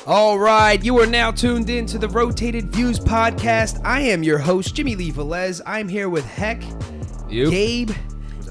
All right, you are now tuned in to the Rotated Views podcast. I am your host, Jimmy Lee Velez. I'm here with Heck, Gabe,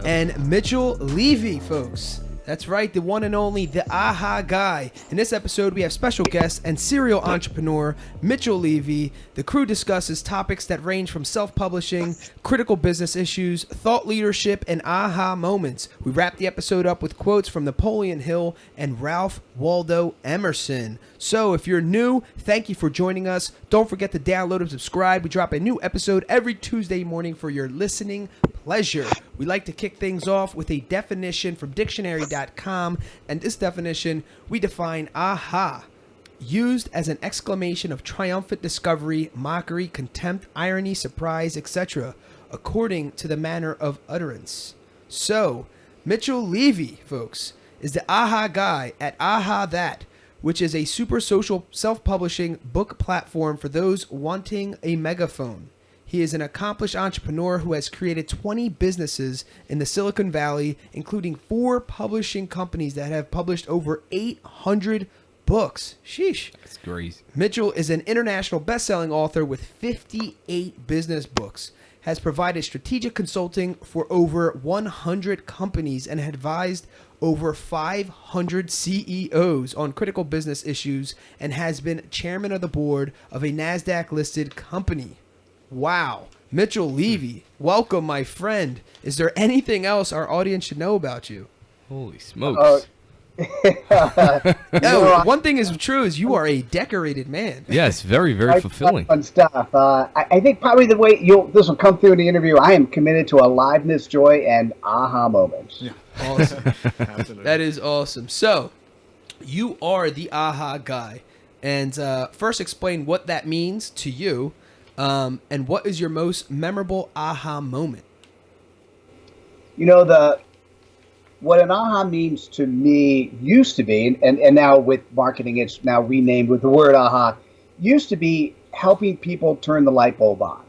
and Mitchell Levy, folks. That's right, the one and only, the AHA guy. In this episode, we have special guest and serial entrepreneur, Mitchell Levy. The crew discusses topics that range from self-publishing, critical business issues, thought leadership, and aha moments. We wrap the episode up with quotes from Napoleon Hill and Ralph Waldo Emerson. So if you're new, thank you for joining us. Don't forget to download and subscribe. We drop a new episode every Tuesday morning for your listening pleasure. We like to kick things off with a definition from dictionary.com, and this definition, we define aha, used as an exclamation of triumphant discovery, mockery, contempt, irony, surprise, etc., according to the manner of utterance. So, Mitchell Levy, folks, is the AHA guy at AHA That, which is a super social self-publishing book platform for those wanting a megaphone. He is an accomplished entrepreneur who has created 20 businesses in the Silicon Valley, including 4 publishing companies that have published over 800 books. Sheesh. That's crazy. Mitchell is an international best-selling author with 58 business books, has provided strategic consulting for over 100 companies, and advised over 500 CEOs on critical business issues, and has been chairman of the board of a NASDAQ-listed company. Wow. Mitchell Levy, welcome, my friend. Is there anything else our audience should know about you? Holy smokes. No, one thing is true is you are a decorated man. Yes, very, very fulfilling. Fun stuff. I think probably the way this will come through in the interview, I am committed to aliveness, joy, and aha moments. Yeah, awesome. Absolutely. That is awesome. So, you are the aha guy. And first explain what that means to you. And what is your most memorable aha moment? You know, what an aha means to me used to be, and now with marketing, it's now renamed with the word aha, used to be helping people turn the light bulb on.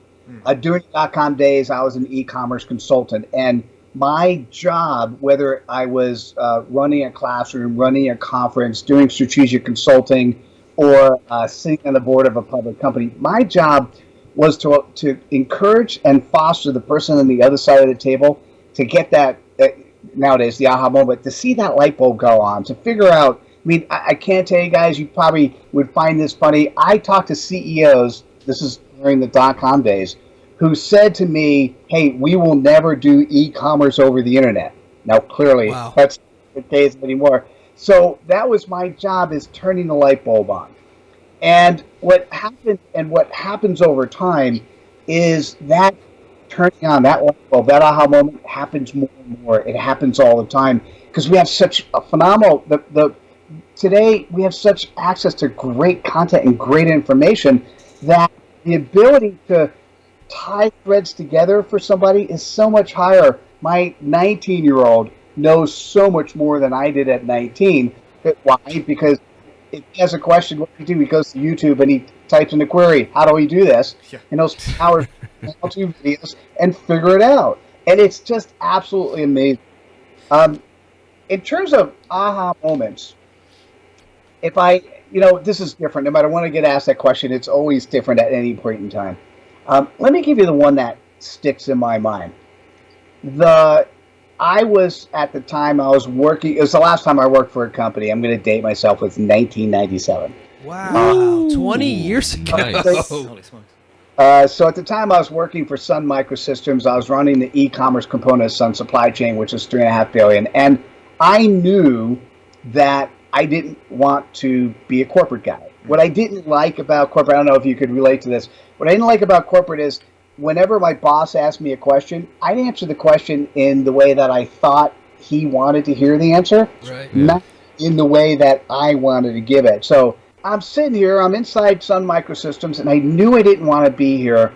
During .com days, I was an e-commerce consultant, and my job, whether I was running a classroom, running a conference, doing strategic consulting, or sitting on the board of a public company, my job was to encourage and foster the person on the other side of the table to get that, nowadays, the aha moment, to see that light bulb go on, to figure out, I can't tell you guys, you probably would find this funny. I talked to CEOs, this is during the .com days, who said to me, hey, we will never do e-commerce over the internet. Now, clearly, That's not the case anymore. So that was my job, is turning the light bulb on. And what happens over time is that turning on that light bulb, that aha moment happens more and more. It happens all the time because we have such a phenomenal, today we have such access to great content and great information that the ability to tie threads together for somebody is so much higher. My 19-year-old knows so much more than I did at 19. Why? Because if he has a question, what do? He goes to YouTube and he types in the query, how do we do this? Yeah. And those hours YouTube videos and figure it out. And it's just absolutely amazing. In terms of aha moments, this is different. No matter when I get asked that question, it's always different at any point in time. Let me give you the one that sticks in my mind. I was, at the time I was working, it was the last time I worked for a company. I'm going to date myself, with 1997. Wow, 20 years ago. Nice. So at the time I was working for Sun Microsystems. I was running the e-commerce component of Sun Supply Chain, which is $3.5 billion. And I knew that I didn't want to be a corporate guy. What I didn't like about corporate, I don't know if you could relate to this. What I didn't like about corporate is, whenever my boss asked me a question, I'd answer the question in the way that I thought he wanted to hear the answer, not in the way that I wanted to give it. So I'm sitting here, I'm inside Sun Microsystems, and I knew I didn't want to be here.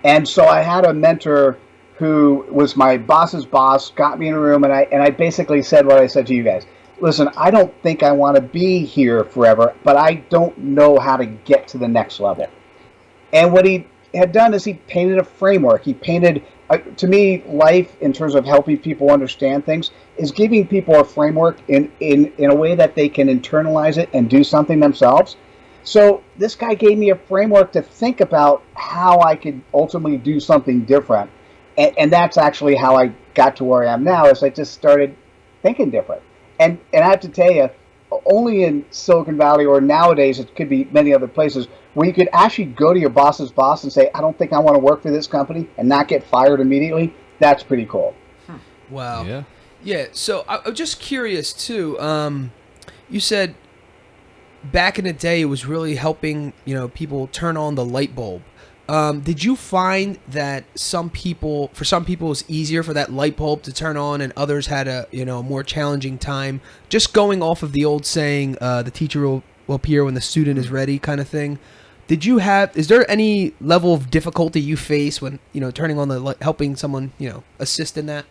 And so I had a mentor who was my boss's boss, got me in a room, and I basically said what I said to you guys. Listen, I don't think I want to be here forever, but I don't know how to get to the next level. And what he had done is he painted a framework. He painted, to me, life in terms of helping people understand things is giving people a framework in a way that they can internalize it and do something themselves. So this guy gave me a framework to think about how I could ultimately do something different. And that's actually how I got to where I am now, is I just started thinking different. And I have to tell you, only in Silicon Valley, or nowadays it could be many other places, where you could actually go to your boss's boss and say, I don't think I want to work for this company, and not get fired immediately. That's pretty cool. Wow. Yeah. Yeah. So I'm just curious too. You said back in the day it was really helping, people turn on the light bulb. Did you find that for some people it's easier for that light bulb to turn on, and others had a more challenging time? Just going off of the old saying, the teacher will appear when the student is ready, kind of thing. Is there any level of difficulty you face when turning on the light, helping someone assist in that?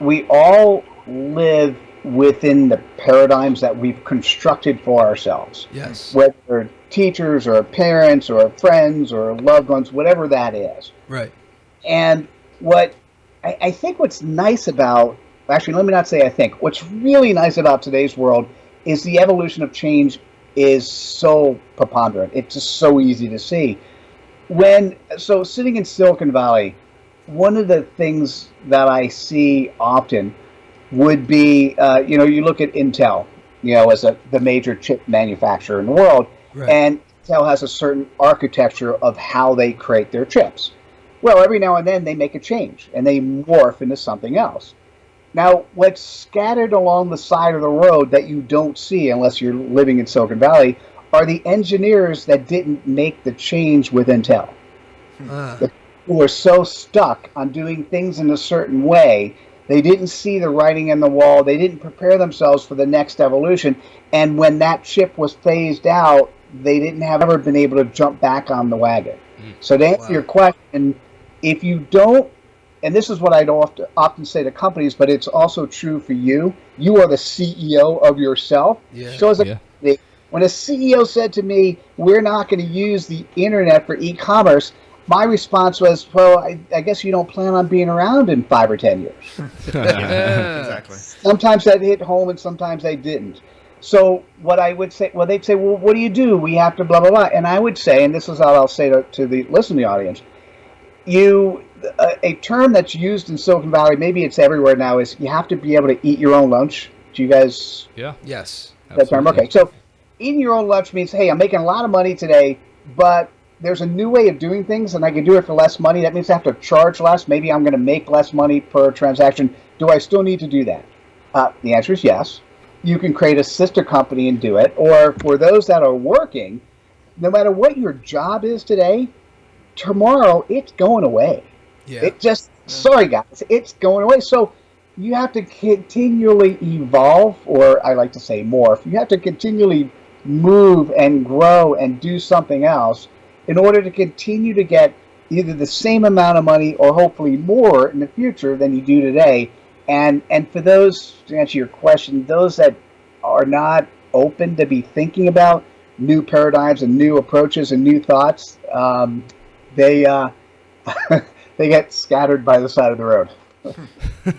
We all live within the paradigms that we've constructed for ourselves. Yes. Whether teachers or parents or friends or loved ones, whatever that is. Right. And what I think what's nice about, actually, let me not say I think, what's really nice about today's world is the evolution of change is so preponderant. It's just so easy to see. So sitting in Silicon Valley, one of the things that I see often would be, you look at Intel, as the major chip manufacturer in the world, right. And Intel has a certain architecture of how they create their chips. Well, every now and then they make a change and they morph into something else. Now, what's scattered along the side of the road that you don't see unless you're living in Silicon Valley are the engineers that didn't make the change with Intel. Who are so stuck on doing things in a certain way, they didn't see the writing on the wall. They didn't prepare themselves for the next evolution. And when that chip was phased out, they didn't have ever been able to jump back on the wagon. So to answer your question, if you don't, and this is what I'd often say to companies, but it's also true for you, you are the CEO of yourself. Yeah. So as a company, when a CEO said to me, we're not going to use the internet for e-commerce, my response was, well, I guess you don't plan on being around in 5 or 10 years. Yeah, exactly. Sometimes that hit home and sometimes I didn't. So what I would say, they'd say, well, what do you do? We have to blah, blah, blah. And I would say, and this is what I'll say to the listening audience, a term that's used in Silicon Valley, maybe it's everywhere now, is you have to be able to eat your own lunch. Do you guys? Yeah. Yes. That term? Okay. So eating your own lunch means, hey, I'm making a lot of money today, but there's a new way of doing things and I can do it for less money. That means I have to charge less. Maybe I'm going to make less money per transaction. Do I still need to do that? The answer is yes. You can create a sister company and do it. Or for those that are working, no matter what your job is today, tomorrow it's going away. Yeah. Sorry guys, it's going away. So you have to continually evolve, or I like to say morph. You have to continually move and grow and do something else in order to continue to get either the same amount of money or hopefully more in the future than you do today. And for those, to answer your question, those that are not open to be thinking about new paradigms and new approaches and new thoughts, they get scattered by the side of the road.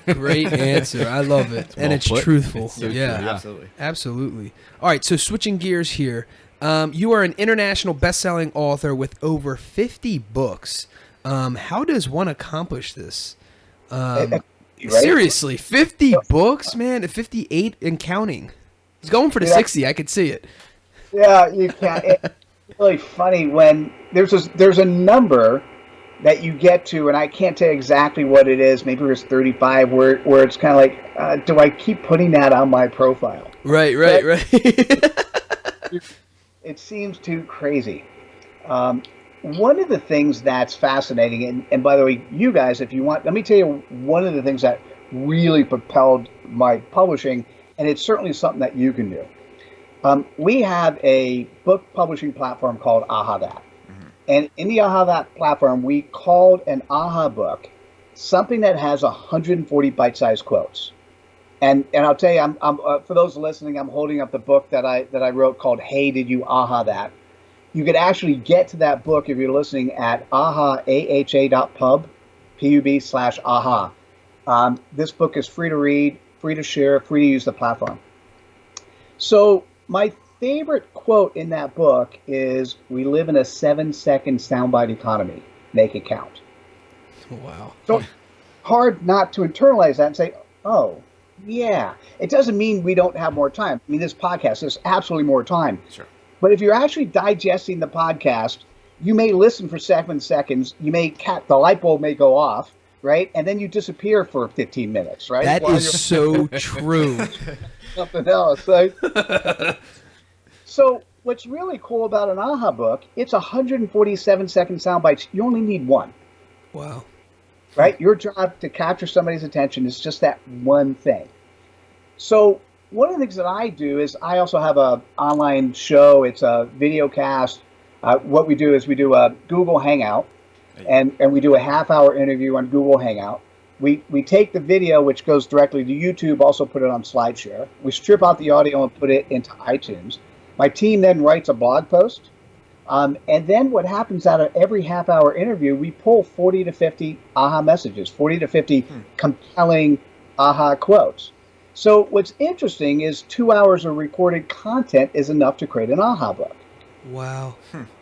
Great answer. I love it. And it's truthful. It's so yeah, true. Absolutely. All right, so switching gears here. You are an international best-selling author with over 50 books. How does one accomplish this? Seriously, 50 books, man? 58 and counting. He's going for the 60. I could see it. Yeah, you can. It's really funny when there's a number that you get to, and I can't tell you exactly what it is. Maybe it's 35, where it's kind of like, do I keep putting that on my profile? Right. It seems too crazy. One of the things that's fascinating, and by the way, you guys, if you want, let me tell you one of the things that really propelled my publishing, and it's certainly something that you can do. We have a book publishing platform called AhaThat. And in the AhaThat platform, we called an Aha book something that has 140 bite-sized quotes. And I'll tell you, I'm for those listening, I'm holding up the book that I wrote called "Hey, Did You Aha That?" You could actually get to that book if you're listening at aha.pub, pub/aha. This book is free to read, free to share, free to use the platform. So my favorite quote in that book is, "We live in a 7-second soundbite economy. Make it count." Wow. So hard not to internalize that and say, oh, yeah. It doesn't mean we don't have more time. I mean, this podcast, there's absolutely more time. Sure. But if you're actually digesting the podcast, you may listen for 7 seconds. You may the light bulb may go off, right? And then you disappear for 15 minutes, right? That is so true. Something else, right? So what's really cool about an AHA book, it's 147-second sound bites. You only need one. Wow. Right? Your job to capture somebody's attention is just that one thing. So one of the things that I do is I also have an online show. It's a video cast. What we do is we do a Google Hangout, and we do a half-hour interview on Google Hangout. We take the video, which goes directly to YouTube, also put it on SlideShare. We strip out the audio and put it into iTunes. My team then writes a blog post. And then what happens out of every half-hour interview, we pull 40 to 50 AHA messages, 40 to 50 compelling AHA quotes. So what's interesting is 2 hours of recorded content is enough to create an AHA book. Wow.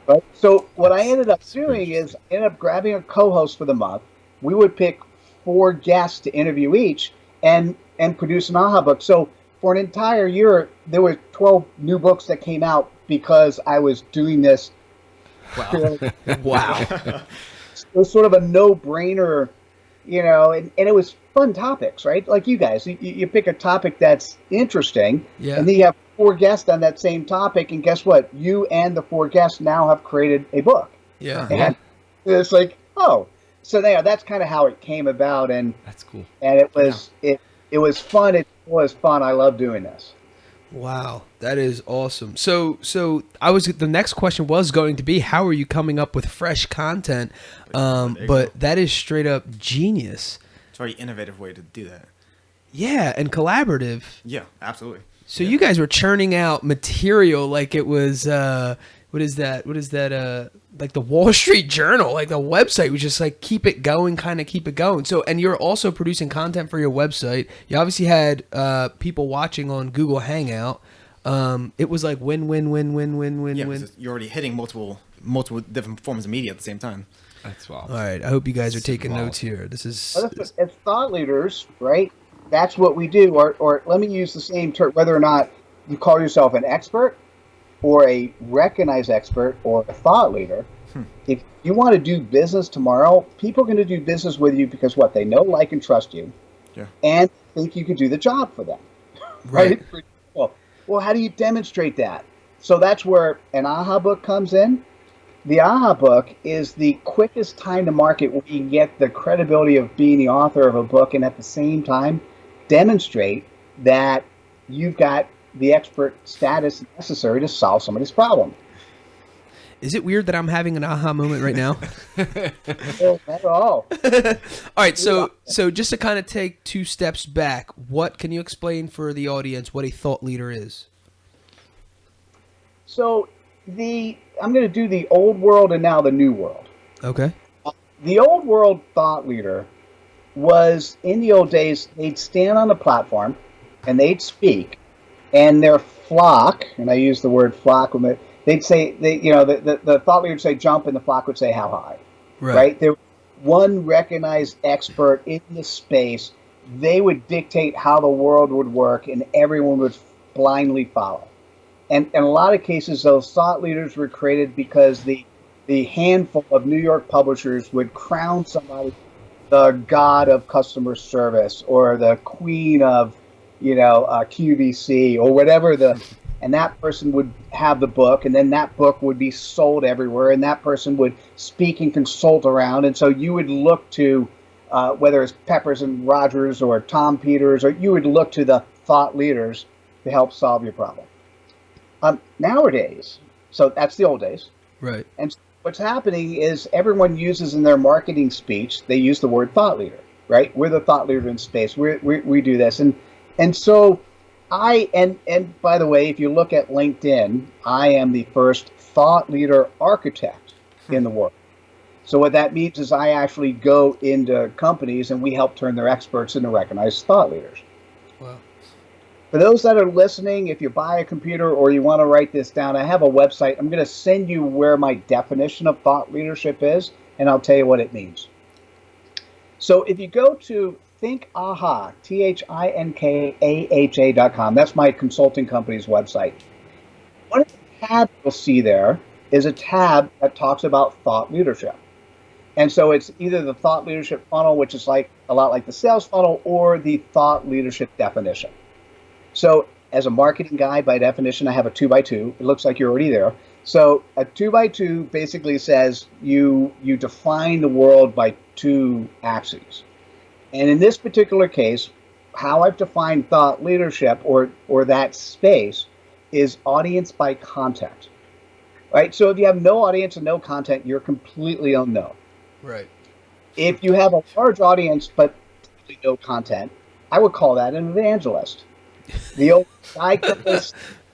Right? So what I ended up doing is I ended up grabbing a co-host for the month. We would pick 4 guests to interview each and produce an AHA book. So for an entire year, there were 12 new books that came out because I was doing this. Wow. Wow. It was sort of a no-brainer, and it was fun topics, right? Like you guys, you pick a topic that's interesting, and then you have 4 guests on that same topic, and guess what? You and the 4 guests now have created a book. Yeah. And it's like, oh, so that's kind of how it came about, and That's cool. And it was it was fun. It was fun. I love doing this. Wow, that is awesome. So the next question was going to be, how are you coming up with fresh content? But that is straight up genius. It's a very innovative way to do that. Yeah, and collaborative. Yeah, absolutely. So you guys were churning out material like it was what is that? Like the Wall Street Journal, like the website. We just like keep it going. So, and you're also producing content for your website. You obviously had people watching on Google Hangout. It was like win. Yeah, you're already hitting multiple different forms of media at the same time. That's wild. All right, I hope you guys are taking wild. notes here. This is As thought leaders, right? That's what we do. Or let me use the same term, whether or not you call yourself an expert or a recognized expert or a thought leader. If you want to do business tomorrow, people are going to do business with you because what? They know, like, and trust you, and think you can do the job for them. Right? Well, how do you demonstrate that? So that's where an AHA book comes in. The AHA book is the quickest time to market where you can get the credibility of being the author of a book and at the same time demonstrate that you've got the expert status necessary to solve somebody's problem. Is it weird that I'm having an aha moment right now? No, not at all. All right, so just to kind of take 2 steps back, what can you explain for the audience what a thought leader is? So I'm going to do the old world and now the new world. Okay. The old world thought leader was, in the old days, they'd stand on the platform and they'd speak, and their flock, and I use the word flock, they'd say, the thought leader would say jump, and the flock would say how high. Right? There was one recognized expert in the space. They would dictate how the world would work, and everyone would blindly follow. And in a lot of cases, those thought leaders were created because the handful of New York publishers would crown somebody the god of customer service or the queen of, QVC or whatever and that person would have the book, and then that book would be sold everywhere, and that person would speak and consult around. And so you would look to, whether it's Peppers and Rogers or Tom Peters, or you would look to the thought leaders to help solve your problem. Nowadays, so that's the old days. Right. And what's happening is everyone uses in their marketing speech, they use the word thought leader, right? We're the thought leader in space. We do this. And so And by the way, if you look at LinkedIn, I am the first thought leader architect in the world. So what that means is I actually go into companies and we help turn their experts into recognized thought leaders. Wow. For those that are listening, if you buy a computer or you want to write this down, I have a website. I'm going to send you where my definition of thought leadership is, and I'll tell you what it means. So if you go to thinkaha, THINKAHA.com, that's my consulting company's website. One of the tabs you'll see there is a tab that talks about thought leadership. And so it's either the thought leadership funnel, which is like a lot like the sales funnel, or the thought leadership definition. So as a marketing guy, by definition, I have a 2x2. It looks like you're already there. So a 2x2 basically says you define the world by two axes. And in this particular case, how I've defined thought leadership or that space is audience by content. Right? So if you have no audience and no content, you're completely unknown. Right. If you have a large audience but no content, I would call that an evangelist. The old guy,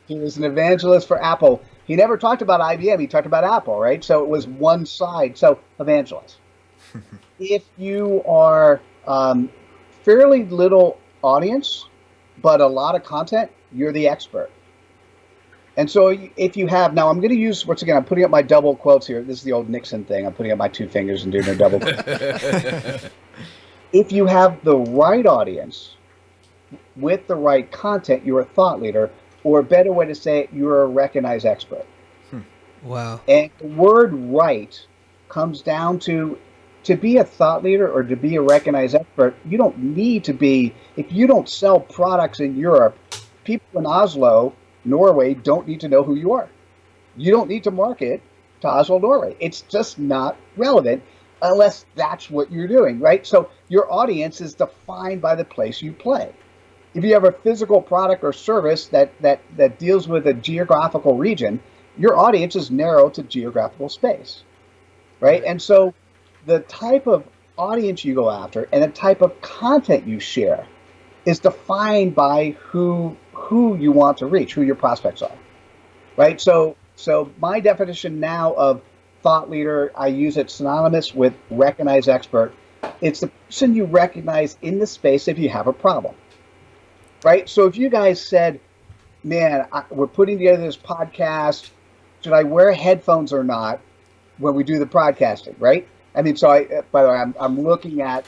he was an evangelist for Apple. He never talked about IBM. He talked about Apple, right? So it was one side. So evangelist. If you are fairly little audience, but a lot of content, you're the expert. And so if you have, now I'm going to use, once again, I'm putting up my double quotes here. This is the old Nixon thing. I'm putting up my two fingers and doing a double quote. If you have the right audience with the right content, you're a thought leader, or a better way to say it, you're a recognized expert. Wow. And the word right comes down to be a thought leader or to be a recognized expert, you don't need to be, if you don't sell products in Europe, people in Oslo, Norway don't need to know who you are. You don't need to market to Oslo, Norway. It's just not relevant unless that's what you're doing, right? So your audience is defined by the place you play. If you have a physical product or service that deals with a geographical region, your audience is narrow to geographical space, right? And so the type of audience you go after and the type of content you share is defined by who you want to reach, who your prospects are, right? So my definition now of thought leader, I use it synonymous with recognized expert. It's the person you recognize in the space if you have a problem, right? So if you guys said, man, we're putting together this podcast, should I wear headphones or not when we do the podcasting, right? I mean, so by the way, I'm looking at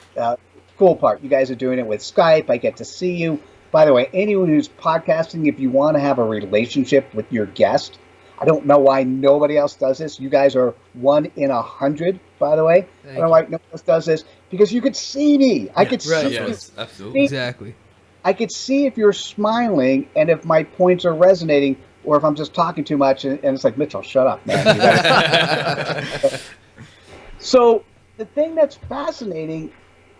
cool part. You guys are doing it with Skype. I get to see you. By the way, anyone who's podcasting, if you want to have a relationship with your guest, I don't know why nobody else does this. You guys are 1 in 100, by the way. I don't know why nobody else does this, because you could see me. I could see you. Yes, absolutely. Exactly. I could see if you're smiling and if my points are resonating, or if I'm just talking too much and it's like, Mitchell, shut up, man. So the thing that's fascinating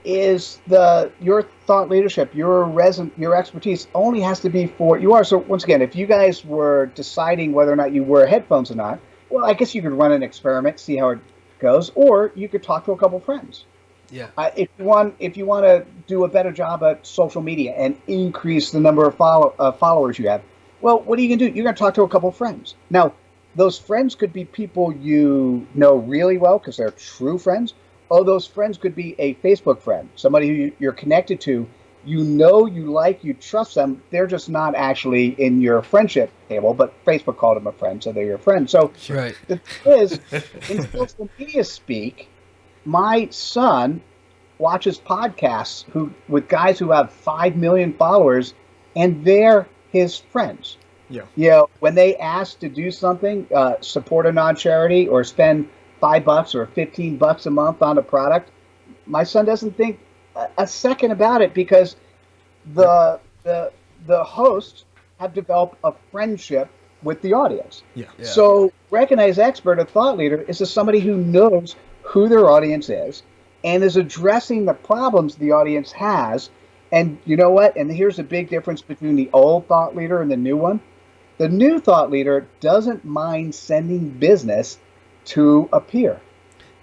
is your thought leadership, your expertise only has to be for you are. So once again, if you guys were deciding whether or not you wear headphones or not, well, I guess you could run an experiment, see how it goes, or you could talk to a couple friends. Yeah. If you want to do a better job at social media and increase the number of followers you have, well, what are you going to do? You're going to talk to a couple friends. Now, those friends could be people you know really well because they're true friends. Oh, those friends could be a Facebook friend, somebody who you're connected to. You know, you like, you trust them. They're just not actually in your friendship table, but Facebook called them a friend, so they're your friend. So right. The thing is, in social media speak, my son watches podcasts with guys who have 5 million followers, and they're his friends. Yeah. You know, when they ask to do something, support a non-charity or spend $5 or $15 a month on a product, my son doesn't think a second about it because the hosts have developed a friendship with the audience. Yeah. So recognized expert, a thought leader, is somebody who knows who their audience is and is addressing the problems the audience has. And you know what? And here's the big difference between the old thought leader and the new one. The new thought leader doesn't mind sending business to a peer.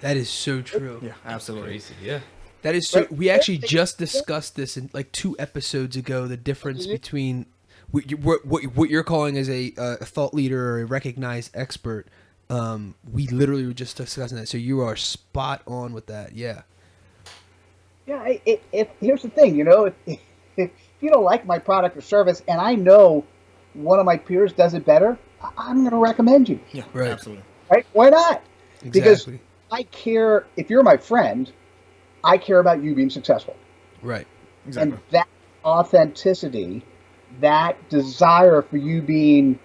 That is so true. Yeah, absolutely. Crazy, yeah. That is so. We actually just discussed this in like 2 episodes ago. The difference between what you're calling as a thought leader or a recognized expert, we literally were just discussing that. So you are spot on with that. Yeah. Yeah. Here's the thing, if you don't like my product or service, and I know one of my peers does it better, I'm going to recommend you. Yeah, right. Absolutely. Right? Why not? Exactly. Because I care. If you're my friend, I care about you being successful. Right. Exactly. And that authenticity, that desire for you being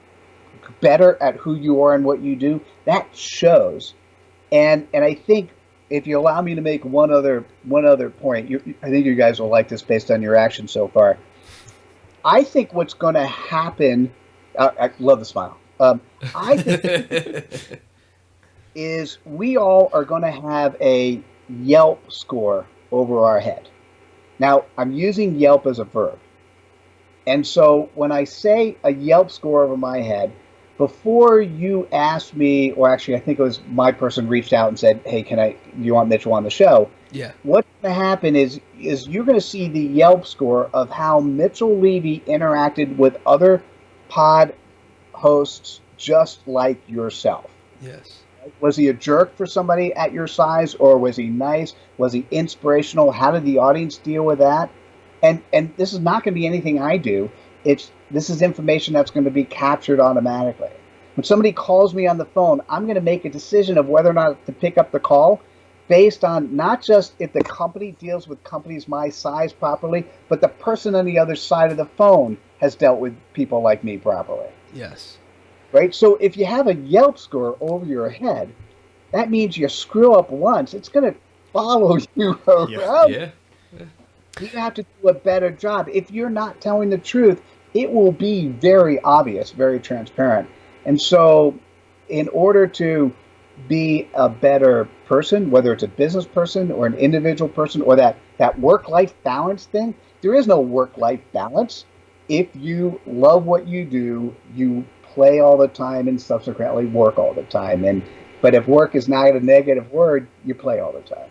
better at who you are and what you do, that shows. And I think if you allow me to make one other point, I think you guys will like this based on your action so far. I think what's going to happen, I love the smile. I think is we all are going to have a Yelp score over our head. Now, I'm using Yelp as a verb. And so when I say a Yelp score over my head, before you asked me, or actually I think it was my person reached out and said, hey, do you want Mitchell on the show? Yeah. What's going to happen is you're going to see the Yelp score of how Mitchell Levy interacted with other pod hosts just like yourself. Yes. Was he a jerk for somebody at your size, or was he nice? Was he inspirational? How did the audience deal with that? And this is not going to be anything I do. This is information that's going to be captured automatically. When somebody calls me on the phone, I'm going to make a decision of whether or not to pick up the call based on not just if the company deals with companies my size properly, but the person on the other side of the phone has dealt with people like me properly. Yes. Right? So if you have a Yelp score over your head, that means you screw up once, it's going to follow you around. Yeah. You have to do a better job. If you're not telling the truth, it will be very obvious, very transparent. And so in order to be a better person, whether it's a business person or an individual person or that work-life balance thing, there is no work-life balance. If you love what you do, you play all the time and subsequently work all the time. But if work is not a negative word, you play all the time.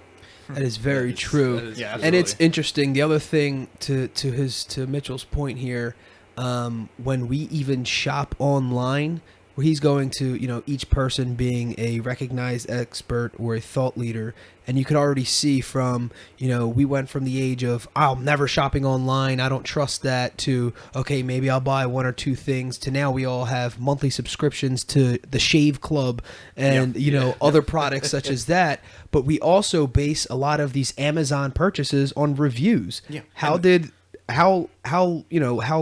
That is very true. Yeah, and it's interesting. The other thing to Mitchell's point here, when we even shop online, where he's going to, each person being a recognized expert or a thought leader. And you could already see from, we went from the age of, I'm never shopping online, I don't trust that, to, okay, maybe I'll buy one or two things, to now we all have monthly subscriptions to the Shave Club and, other products such as that. But we also base a lot of these Amazon purchases on reviews. Yeah. How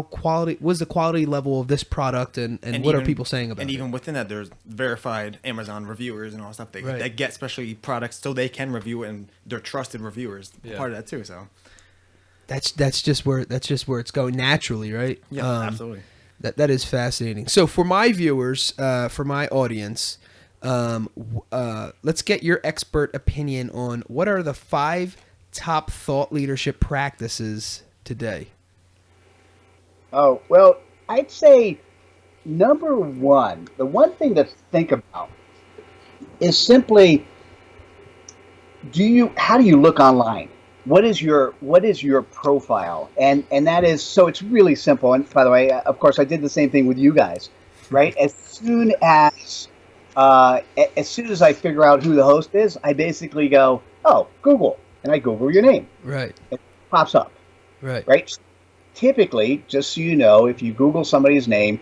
quality was the quality level of this product and what are people saying about it? And even within that, there's verified Amazon reviewers and all that stuff that get specialty products so they can review it, and they're trusted reviewers. Part of that too. So that's just where it's going naturally, right? Yeah, absolutely. That is fascinating. So for my viewers, for my audience, let's get your expert opinion on what are the 5 top thought leadership practices today. Oh, well, I'd say number one, the one thing to think about is simply, how do you look online? What is your profile? And that is, so it's really simple. And by the way, of course, I did the same thing with you guys, right? As soon as I figure out who the host is, I basically go, oh, Google, and I Google your name. Right. It pops up. Right. Typically, just so you know, if you Google somebody's name,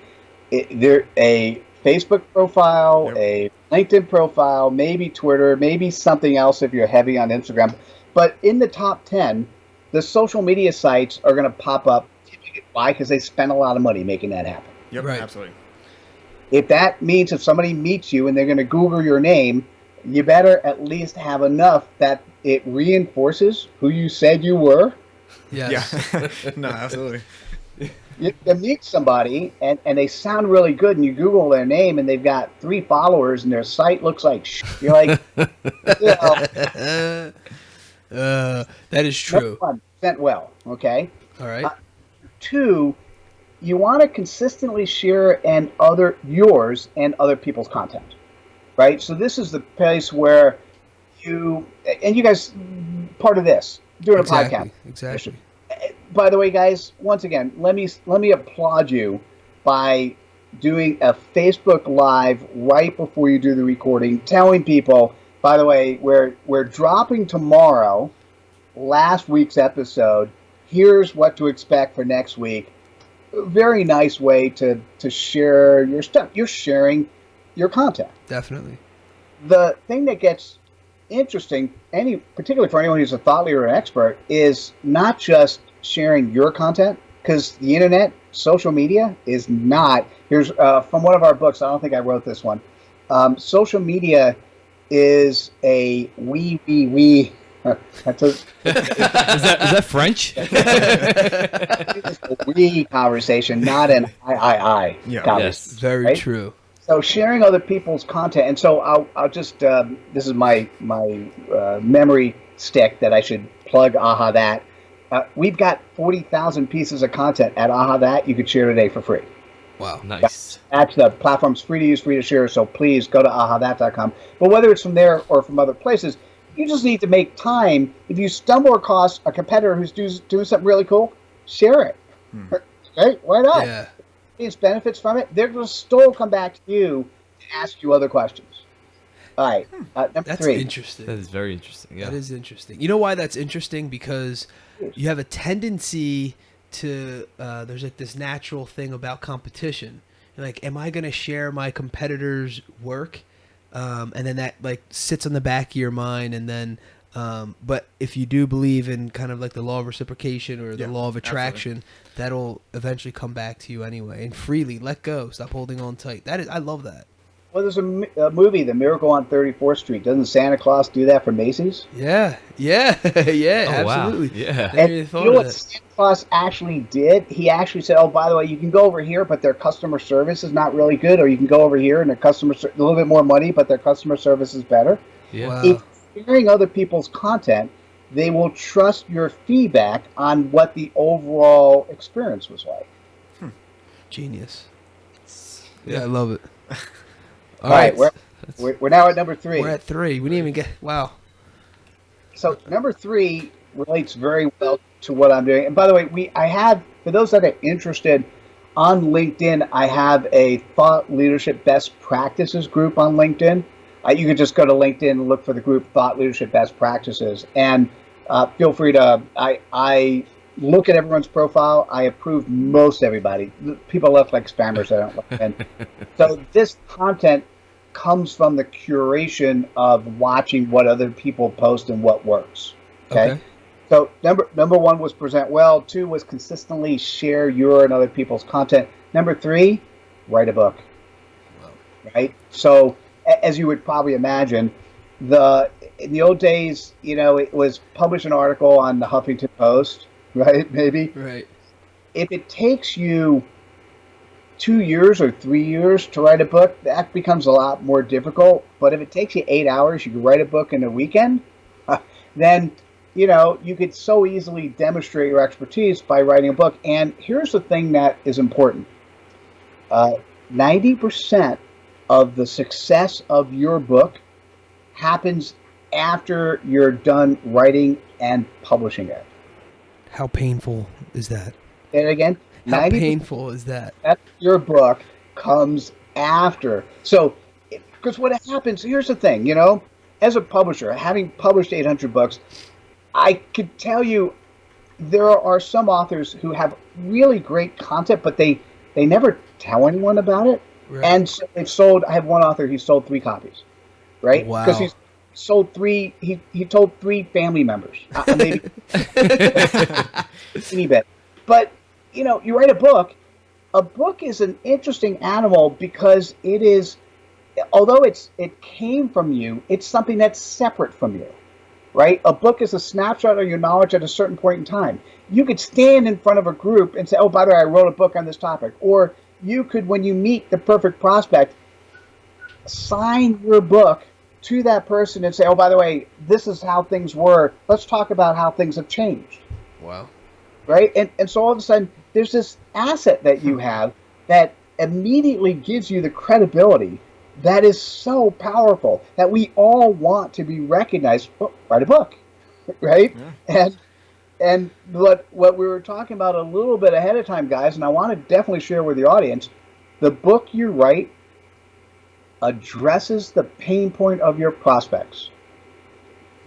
they're a Facebook profile, a LinkedIn profile, maybe Twitter, maybe something else if you're heavy on Instagram. But in the top 10, the social media sites are going to pop up. Why? Because they spend a lot of money making that happen. Yep, right. Absolutely. If that means if somebody meets you and they're going to Google your name, you better at least have enough that it reinforces who you said you were. Yes. Yeah. No, absolutely. You meet somebody and they sound really good, and you Google their name and they've got 3 followers and their site looks like you're like, that is true. 1% well, okay? All right. 2, you want to consistently share yours and other people's content, right? So this is the place where you guys, part of this, doing a podcast. Exactly. by the way, guys, once again, let me applaud you by doing a Facebook Live right before you do the recording, telling people, by the way, we're dropping tomorrow last week's episode. Here's what to expect for next week. Very nice way to share your stuff. You're sharing your content. Definitely. The thing that gets interesting, particularly for anyone who's a thought leader or an expert, is not just sharing your content, because the internet, social media is not. Here's from one of our books. I don't think I wrote this one. Social media is a we. That's is that French? It's a we conversation, not an I conversation. Yes, very right? true. So sharing other people's content, and so I'll just this is my memory stick that I should plug Aha That. We've got 40,000 pieces of content at Aha That you could share today for free. Wow, nice. That's the platform's free to use, free to share. So please go to ahathat.com. But whether it's from there or from other places, you just need to make time. If you stumble across a competitor who's doing something really cool, share it. Okay, why not? Yeah. It's benefits from it. They're going to still come back to you to ask you other questions. All right, number That's 3. interesting. That is very interesting. Yeah. That is interesting. You know why that's interesting? Because you have a tendency to there's like this natural thing about competition. Like, am I going to share my competitor's work? And then that like sits on the back of your mind, and then but if you do believe in kind of like the law of reciprocation or the law of attraction, that'll eventually come back to you anyway. And freely let go, stop holding on tight. I love that. Well, there's a movie, The Miracle on 34th Street. Doesn't Santa Claus do that for Macy's? Yeah, absolutely. Wow. Yeah. And you know what Santa Claus actually did? He actually said, "Oh, by the way, you can go over here, but their customer service is not really good, or you can go over here and their a little bit more money, but their customer service is better." Yeah. Wow. If you're sharing other people's content, they will trust your feedback on what the overall experience was like. Genius. Yeah, I love it. All right, we're now at number 3. We're at 3. We didn't even get. Wow. So number 3 relates very well to what I'm doing. And by the way, I have, for those that are interested, on LinkedIn, I have a Thought Leadership Best Practices group on LinkedIn. You can just go to LinkedIn and look for the group Thought Leadership Best Practices. And feel free to, I look at everyone's profile. I approve most everybody. People left like spammers. I don't like. And so this content comes from the curation of watching what other people post and what works. Okay. So number 1 was present well. 2 was consistently share your and other people's content. Number 3, write a book. Wow. Right. So as you would probably imagine, in the old days, it was publish an article on the Huffington Post, right? Maybe. Right. If it takes you 2 years or 3 years to write a book, that becomes a lot more difficult. But if it takes you 8 hours, you can write a book in a weekend, then, you could so easily demonstrate your expertise by writing a book. And here's the thing that is important. 90% of the success of your book happens after you're done writing and publishing it. How painful is that? And again, How painful is that? Your book comes after. So, because what happens, here's the thing, as a publisher, having published 800 books, I could tell you there are some authors who have really great content, but they never tell anyone about it. Right. And so they've sold, I have one author, he sold 3 copies, right? Wow. Because he's sold 3, he told 3 family members, maybe any bit. But, you write a book is an interesting animal because it is, although it came from you, it's something that's separate from you, right? A book is a snapshot of your knowledge at a certain point in time. You could stand in front of a group and say, oh, by the way, I wrote a book on this topic. Or you could, when you meet the perfect prospect, sign your book to that person and say, oh, by the way, this is how things were. Let's talk about how things have changed. Wow. Right? And so all of a sudden, there's this asset that you have that immediately gives you the credibility that is so powerful that we all want to be recognized. Oh, write a book, right? Yeah. And what we were talking about a little bit ahead of time, guys, and I want to definitely share with the audience, the book you write addresses the pain point of your prospects.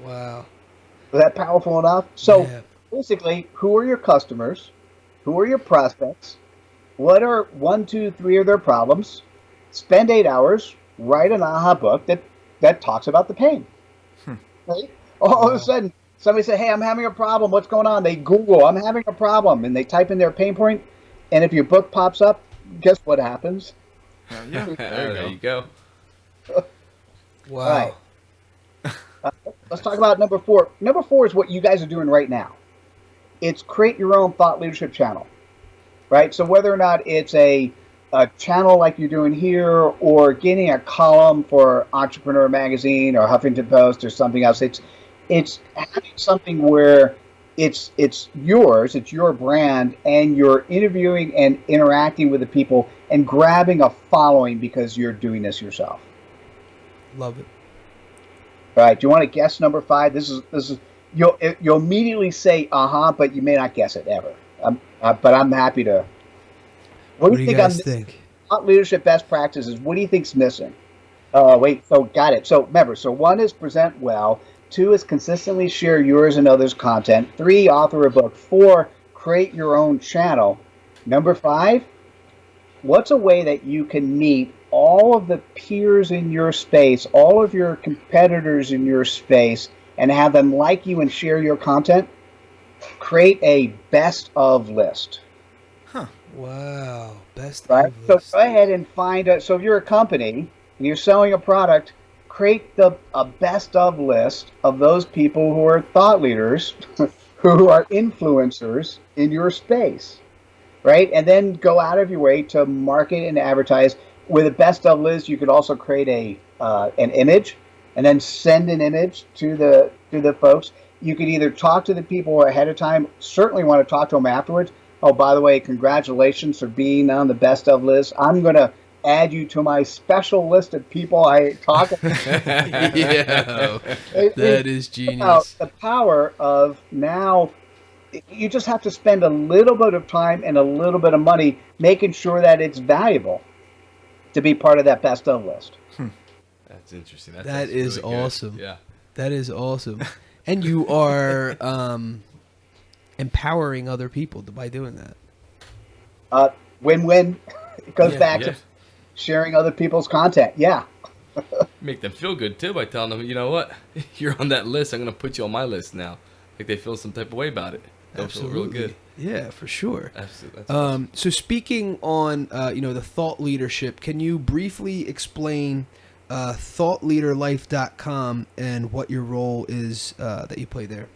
Wow. Is that powerful enough? So Yeah. basically, who are your customers? Who are your prospects? What are 1, 2, 3 of their problems? Spend 8 hours, write an aha book that talks about the pain. Right? All of a sudden, somebody said, hey, I'm having a problem. What's going on? They Google, I'm having a problem. And they type in their pain point. And if your book pops up, guess what happens? Yeah, There you go. Wow. All right. Let's talk about number 4. Number 4 is what you guys are doing right now. It's create your own thought leadership channel, right? So whether or not it's a channel like you're doing here or getting a column for Entrepreneur Magazine or Huffington Post or something else, it's having something where it's yours, it's your brand, and you're interviewing and interacting with the people and grabbing a following because you're doing this yourself. Love it. All right, do you want to guess number 5? This is you'll immediately say but you may not guess it ever. But I'm happy to. What do you guys think? Thought leadership best practices. What do you think's missing? Wait. So got it. So remember. So 1 is present well. 2 is consistently share yours and others' content. 3, author a book. 4, create your own channel. Number 5, what's a way that you can meet all of the peers in your space, all of your competitors in your space, and have them like you and share your content? Create a best of list. Wow. Best Right? of So list. go ahead and find so if you're a company and you're selling a product, create a best of list of those people who are thought leaders, who are influencers in your space. Right? And then go out of your way to market and advertise. With a best of list, you could also create an image and then send an image to the folks. You could either talk to the people ahead of time, certainly want to talk to them afterwards. Oh, by the way, congratulations for being on the best of list. I'm going to add you to my special list of people I talk about. Yeah. That is genius. The power of now, you just have to spend a little bit of time and a little bit of money making sure that it's valuable to be part of that best of list. That's interesting. That is really good. awesome. Yeah. That is awesome. And you are empowering other people by doing that. Win-win. It goes Yeah. back to sharing other people's content. Yeah. Make them feel good too by telling them, you know what, you're on that list. I'm gonna put you on my list now. Like they feel some type of way about it. They'll feel real good. Yeah, for sure. Absolutely. That's awesome. So speaking on the thought leadership, can you briefly explain thoughtleaderlife.com and what your role is that you play there?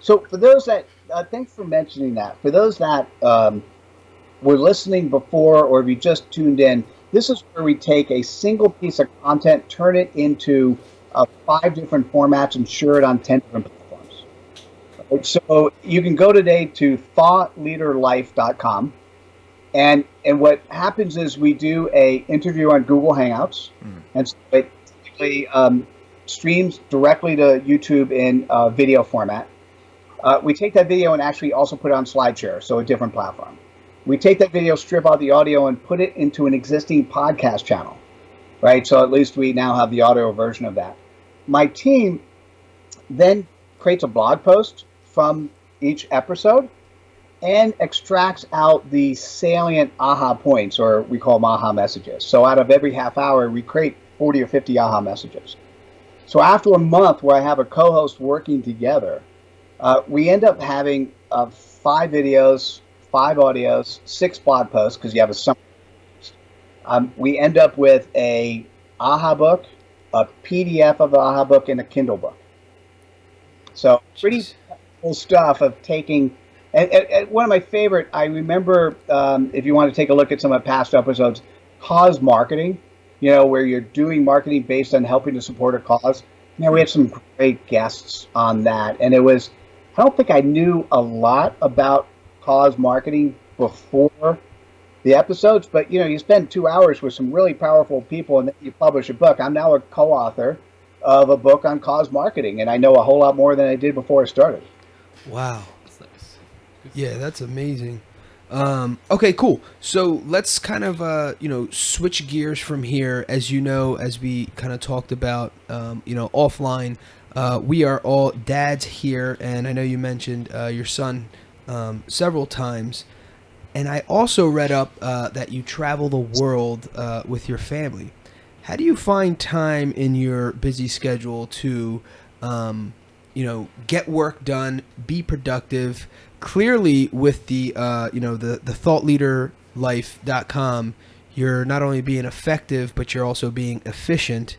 So for those that, thanks for mentioning that. For those that were listening before or if you just tuned in, this is where we take a single piece of content, turn it into 5 different formats and share it on 10 different platforms. So you can go today to thoughtleaderlife.com. And what happens is we do a interview on Google Hangouts. And so it typically streams directly to YouTube in video format. We take that video and actually also put it on SlideShare, so a different platform. We take that video, strip out the audio, and put it into an existing podcast channel, right? So at least we now have the audio version of that. My team then creates a blog post from each episode and extracts out the salient aha points, or we call them aha messages. So out of every half hour, we create 40 or 50 aha messages. So after a month where I have a co-host working together, we end up having 5 videos, 5 audios, 6 blog posts, because you have a summary. We end up with a aha book, a PDF of the aha book, and a Kindle book. So pretty cool stuff of taking. And one of my favorite, I remember, if you want to take a look at some of the past episodes, cause marketing, where you're doing marketing based on helping to support a cause. We had some great guests on that. And it was, I don't think I knew a lot about cause marketing before the episodes, but you spend 2 hours with some really powerful people and then you publish a book. I'm now a co-author of a book on cause marketing, and I know a whole lot more than I did before I started. Wow. That's nice. Good Yeah, stuff. that's amazing. Okay, cool. So let's kind of switch gears from here. As you know, as we kind of talked about, offline, we are all dads here, and I know you mentioned your son several times. And I also read up that you travel the world with your family. How do you find time in your busy schedule to, get work done, be productive? Clearly, with the the thoughtleaderlife.com, you're not only being effective, but you're also being efficient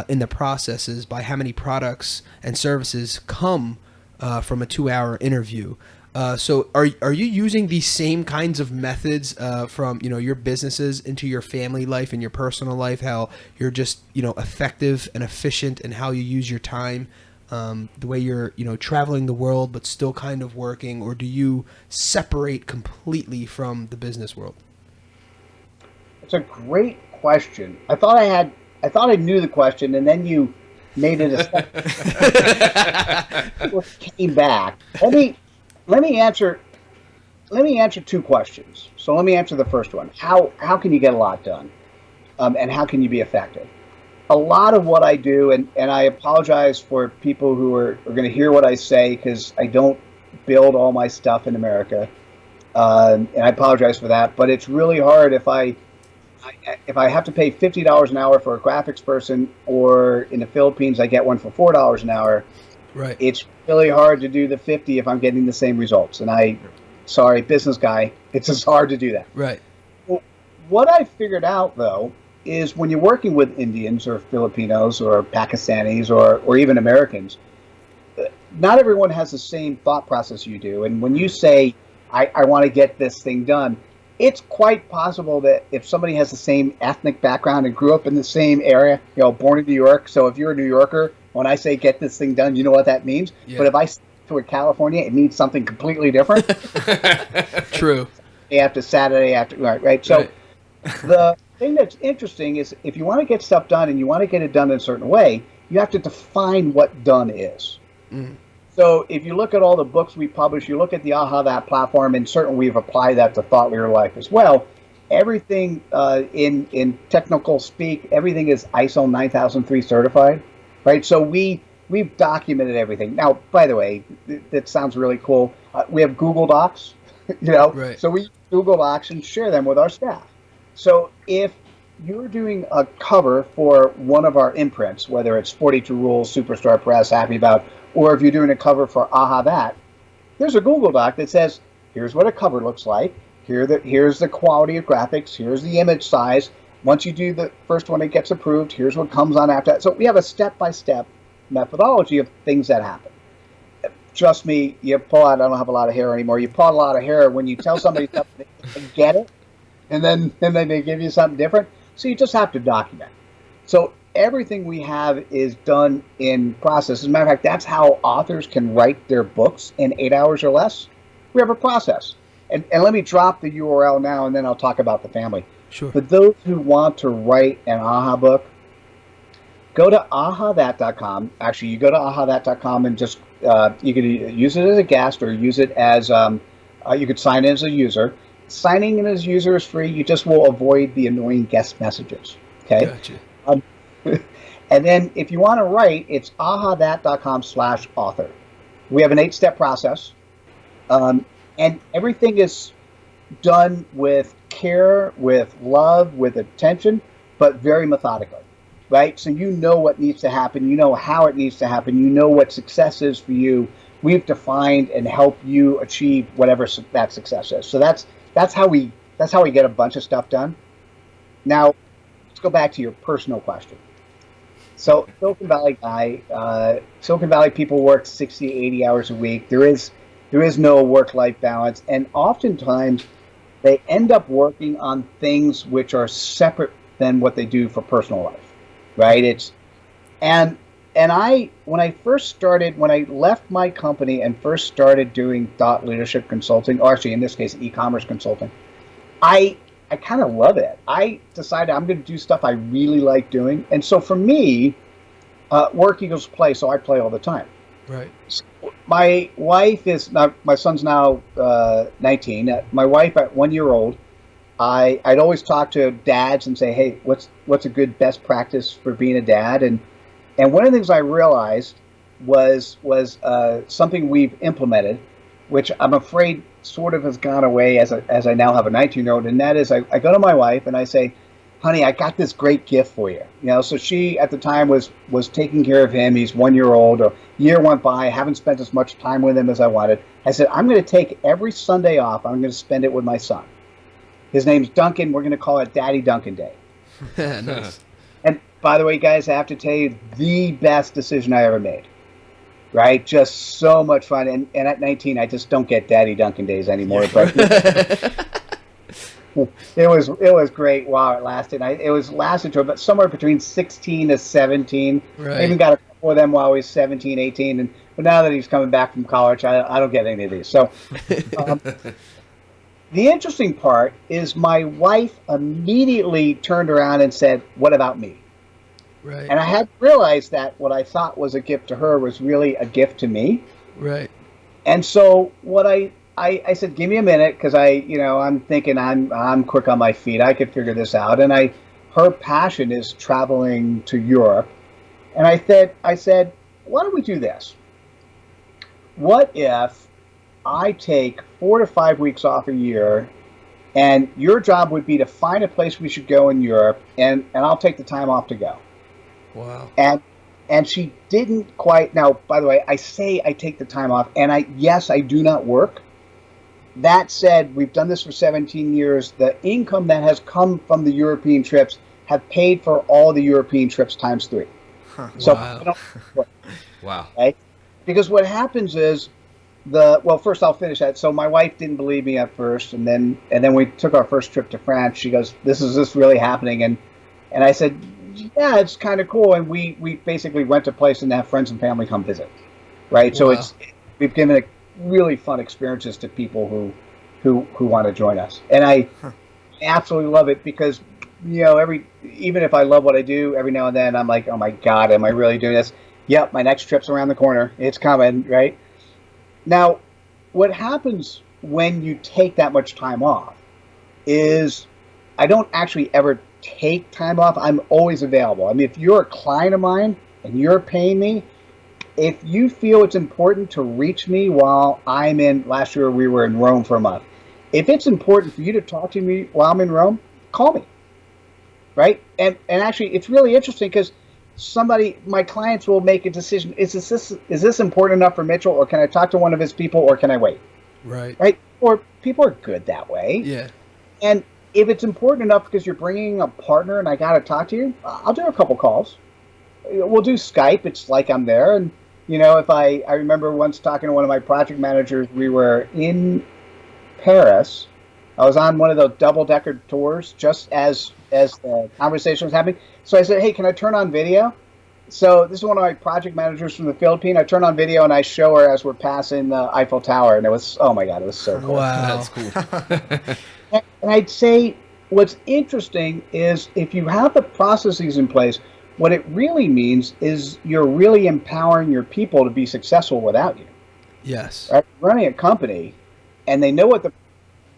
in the processes by how many products and services come from a 2-hour interview. So are you using these same kinds of methods from your businesses into your family life and your personal life? How you're just effective and efficient in how you use your time, the way you're traveling the world but still kind of working, or do you separate completely from the business world? It's a great question. I thought I knew the question, and then you made it a second. Came back. Let me answer two questions. So let me answer the first one. How can you get a lot done? And how can you be effective? A lot of what I do, and I apologize for people who are going to hear what I say because I don't build all my stuff in America, and I apologize for that. But it's really hard if I have to pay $50 an hour for a graphics person, or in the Philippines I get one for $4 an hour. Right. It's really hard to do the 50 if I'm getting the same results. And sorry, business guy, it's just hard to do that. Right. Well, what I figured out, though, is when you're working with Indians or Filipinos or Pakistanis or even Americans, not everyone has the same thought process you do. And when you say, I want to get this thing done, it's quite possible that if somebody has the same ethnic background and grew up in the same area, born in New York, so if you're a New Yorker, when I say get this thing done, you know what that means. Yeah. But if I say to a California, it means something completely different. True. After Saturday after, right. So the thing that's interesting is if you want to get stuff done and you want to get it done in a certain way, you have to define what done is. Mm. So if you look at all the books we publish, you look at the Aha That platform, and certainly we've applied that to Thought Leader Life as well. Everything in technical speak, everything is ISO 9003 certified, right? So we've documented everything. Now, by the way, that sounds really cool. We have Google Docs, Right. So we use Google Docs and share them with our staff. So if you're doing a cover for one of our imprints, whether it's 42 Rules, Superstar Press, Happy About, or if you're doing a cover for Aha That, there's a Google Doc that says, here's what a cover looks like, here's the quality of graphics, here's the image size. Once you do the first one, it gets approved, here's what comes on after that. So we have a step-by-step methodology of things that happen. Trust me, you pull out, I don't have a lot of hair anymore, you pull out a lot of hair when you tell somebody something, they get it, and then they give you something different. So you just have to document. So everything we have is done in process. As a matter of fact, that's how authors can write their books in 8 hours or less. We have a process. And let me drop the URL now, and then I'll talk about the family. Sure. For those who want to write an AHA book, go to ahathat.com. Actually, you go to ahathat.com and just, you can use it as a guest or use it as, you could sign in as a user. Signing in as a user is free. You just will avoid the annoying guest messages. Okay. Gotcha. And then if you want to write, it's ahathat.com/author. We have an 8-step process. And everything is done with care, with love, with attention, but very methodically, right? So you know what needs to happen. You know how it needs to happen. You know what success is for you. We've defined and helped you achieve whatever that success is. So that's how we get a bunch of stuff done. Now, let's go back to your personal question. So Silicon Valley guy, Silicon Valley people work 60, 80 hours a week. There is no work-life balance, and oftentimes they end up working on things which are separate than what they do for personal life, right? And when I left my company and first started doing thought leadership consulting, or actually in this case e-commerce consulting, I kind of love it. I decided I'm going to do stuff I really like doing, and so for me, work equals play. So I play all the time. Right. So my wife is not. My son's now 19. My wife at 1 year old. I'd always talk to dads and say, hey, what's a good best practice for being a dad? And one of the things I realized was something we've implemented, which I'm afraid sort of has gone away as I now have a 19-year-old, and that is I go to my wife and I say, honey, I got this great gift for you. So she at the time was taking care of him. He's 1 year old. A year went by. I haven't spent as much time with him as I wanted. I said, I'm going to take every Sunday off. I'm going to spend it with my son. His name's Duncan. We're going to call it Daddy Duncan Day. Nice. And by the way, guys, I have to tell you, the best decision I ever made. Right? Just so much fun. And at 19, I just don't get Daddy Duncan days anymore. But it was great while it lasted. It was lasted to about somewhere between 16 to 17. Right. I even got a couple of them while he was 17, 18. But now that he's coming back from college, I don't get any of these. So the interesting part is my wife immediately turned around and said, what about me? Right. And I had realized that what I thought was a gift to her was really a gift to me. Right. And so what I said, give me a minute, because I'm thinking I'm quick on my feet. I could figure this out. And her passion is traveling to Europe. And I said, why don't we do this? What if I take 4 to 5 weeks off a year, and your job would be to find a place we should go in Europe, and I'll take the time off to go. Wow. And she didn't quite. Now, by the way, I say I take the time off, and yes, I do not work. That said, we've done this for 17 years. The income that has come from the European trips have paid for all the European trips times 3. Huh. So Wow. I don't work, Wow. right? Because what happens is first I'll finish that. So my wife didn't believe me at first, and then we took our first trip to France. She goes, "Is this really happening?" And I said, "Yeah, it's kind of cool." And we basically rent a place and have friends and family come visit, right? So Wow. we've given it really fun experiences to people who want to join us, and I absolutely love it because even if I love what I do, every now and then I'm like, oh my God, am I really doing this? Yep, my next trip's around the corner. It's coming, right? Now, what happens when you take that much time off is I don't actually ever take time off. I'm always available. I mean, if you're a client of mine and you're paying me, if you feel it's important to reach me while last year we were in Rome for a month. If it's important for you to talk to me while I'm in Rome, call me, right? And actually, it's really interesting because my clients will make a decision. Is this important enough for Mitchell, or can I talk to one of his people, or can I wait? Right. Or people are good that way. Yeah. And if it's important enough because you're bringing a partner and I got to talk to you, I'll do a couple calls. We'll do Skype. It's like I'm there. And, if I remember once talking to one of my project managers, we were in Paris. I was on one of those double-decker tours just as the conversation was happening. So I said, hey, can I turn on video? So this is one of my project managers from the Philippines. I turn on video and I show her as we're passing the Eiffel Tower. And it was, oh my God, it was so cool. Wow. That's cool. And I'd say what's interesting is if you have the processes in place, what it really means is you're really empowering your people to be successful without you. Yes. Right? Running a company, and they know what the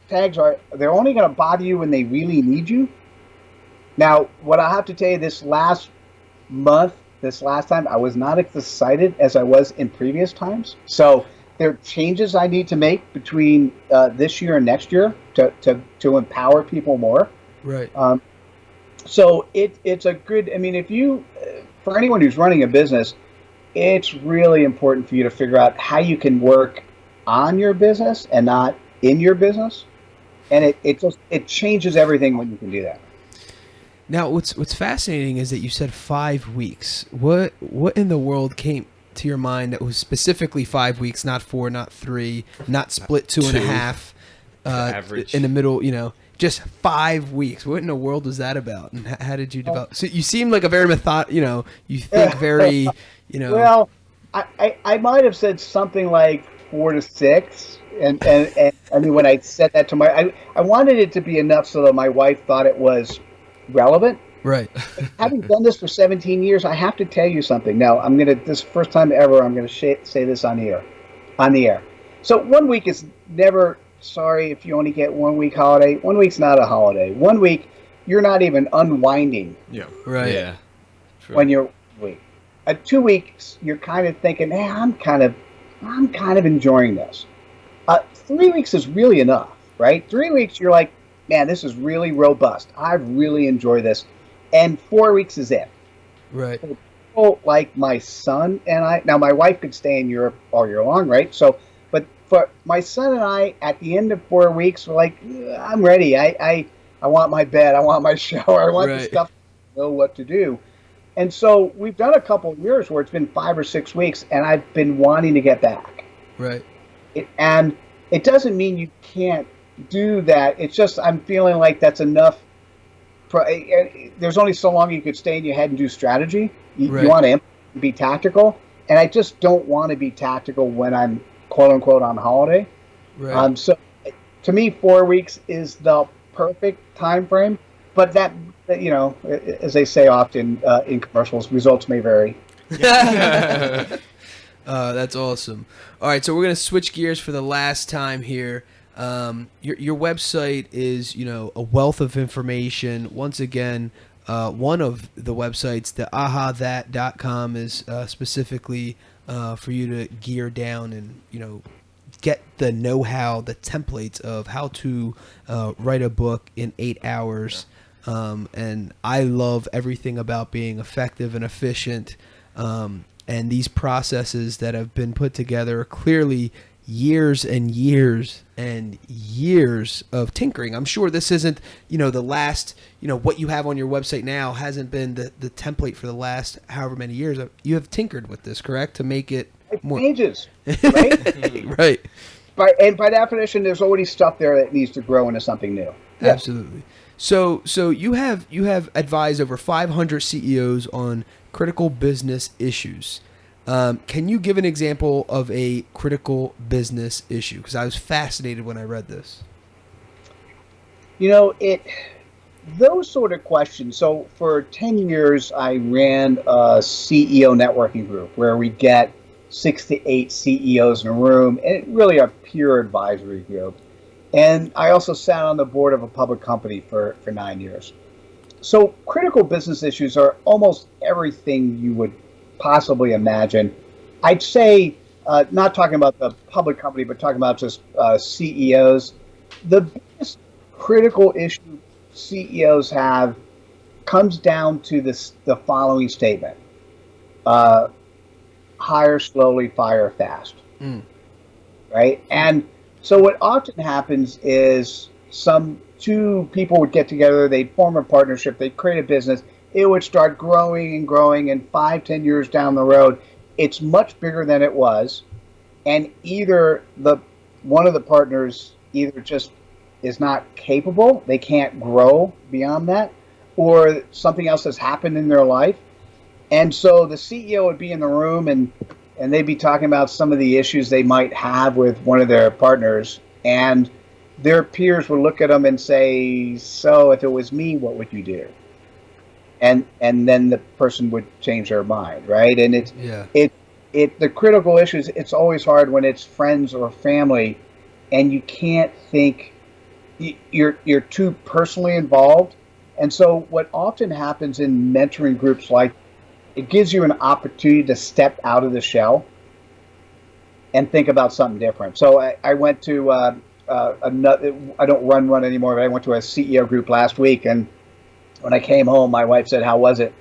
tags are. They're only going to bother you when they really need you. Now, what I have to tell you, this last time, I was not as excited as I was in previous times. So there are changes I need to make between this year and next year to empower people more. Right. So it's a good. I mean, for anyone who's running a business, it's really important for you to figure out how you can work on your business and not in your business, and it changes everything when you can do that. Now, what's fascinating is that you said 5 weeks. What in the world came to your mind that was specifically 5 weeks, not 4, not 3, not split 2.5, average in the middle? Just 5 weeks. What in the world was that about? And how did you develop? So you seem like a very you think very, Well, I might have said something like 4 to 6, and I mean when I said that to I wanted it to be enough so that my wife thought it was relevant. Right. Having done this for 17 years, I have to tell you something. Now, this first time ever, I'm going to say this on here. on the air. So 1 week is never, sorry if you only get 1 week holiday. 1 week's not a holiday. 1 week, you're not even unwinding. Yeah. Right. Yeah. True. When you're week. At 2 weeks, you're kind of thinking, hey, I'm kind of enjoying this. 3 weeks is really enough, right? 3 weeks, you're like, man, this is really robust. I really enjoy this. And 4 weeks is it. Right. People like my son and I, now my wife could stay in Europe all year long, right? So, but for my son and I, at the end of 4 weeks, we're like, I'm ready. I want my bed. I want my shower. I want the Right. stuff I know what to do. And so we've done a couple of years where it's been 5 or 6 weeks, and I've been wanting to get back. Right. And it doesn't mean you can't do that. It's just I'm feeling like that's enough. There's only so long you could stay in your head and do strategy. You Right. want to be tactical, and I just don't want to be tactical when I'm quote unquote on holiday. Right. So to me, 4 weeks is the perfect time frame. But that, as they say often in commercials, results may vary. That's awesome. All right, so we're gonna switch gears for the last time here. Your website is, a wealth of information. Once again, one of the websites, the ahathat.com, is specifically for you to gear down and get the know-how, the templates of how to write a book in 8 hours. And I love everything about being effective and efficient. And these processes that have been put together are clearly years and years and years of tinkering. I'm sure this isn't, the last, what you have on your website now hasn't been the template for the last however many years. You have tinkered with this, correct? To make it more. Changes, right? Right. By definition, there's already stuff there that needs to grow into something new. Yeah. Absolutely. So you have advised over 500 CEOs on critical business issues. Can you give an example of a critical business issue? Because I was fascinated when I read this. Those sort of questions. So for 10 years, I ran a CEO networking group where we get 6 to 8 CEOs in a room, and really a pure advisory group. And I also sat on the board of a public company for 9 years. So critical business issues are almost everything you would possibly imagine. I'd say, not talking about the public company, but talking about just CEOs, the biggest critical issue CEOs have comes down to the following statement. Hire slowly, fire fast. Right? And so what often happens is two people would get together, they'd form a partnership, they'd create a business, it would start growing and growing, and 5-10 years down the road, it's much bigger than it was, and either one of the partners either just is not capable, they can't grow beyond that, or something else has happened in their life. And so the CEO would be in the room and they'd be talking about some of the issues they might have with one of their partners, and their peers would look at them and say, so if it was me, what would you do? And then the person would change their mind, right? And the critical issues, it's always hard when it's friends or family and you can't think, you're too personally involved. And so what often happens in mentoring groups, like, it gives you an opportunity to step out of the shell and think about something different. So I went to another, I don't run anymore, but I went to a CEO group last week, and when I came home, my wife said, how was it?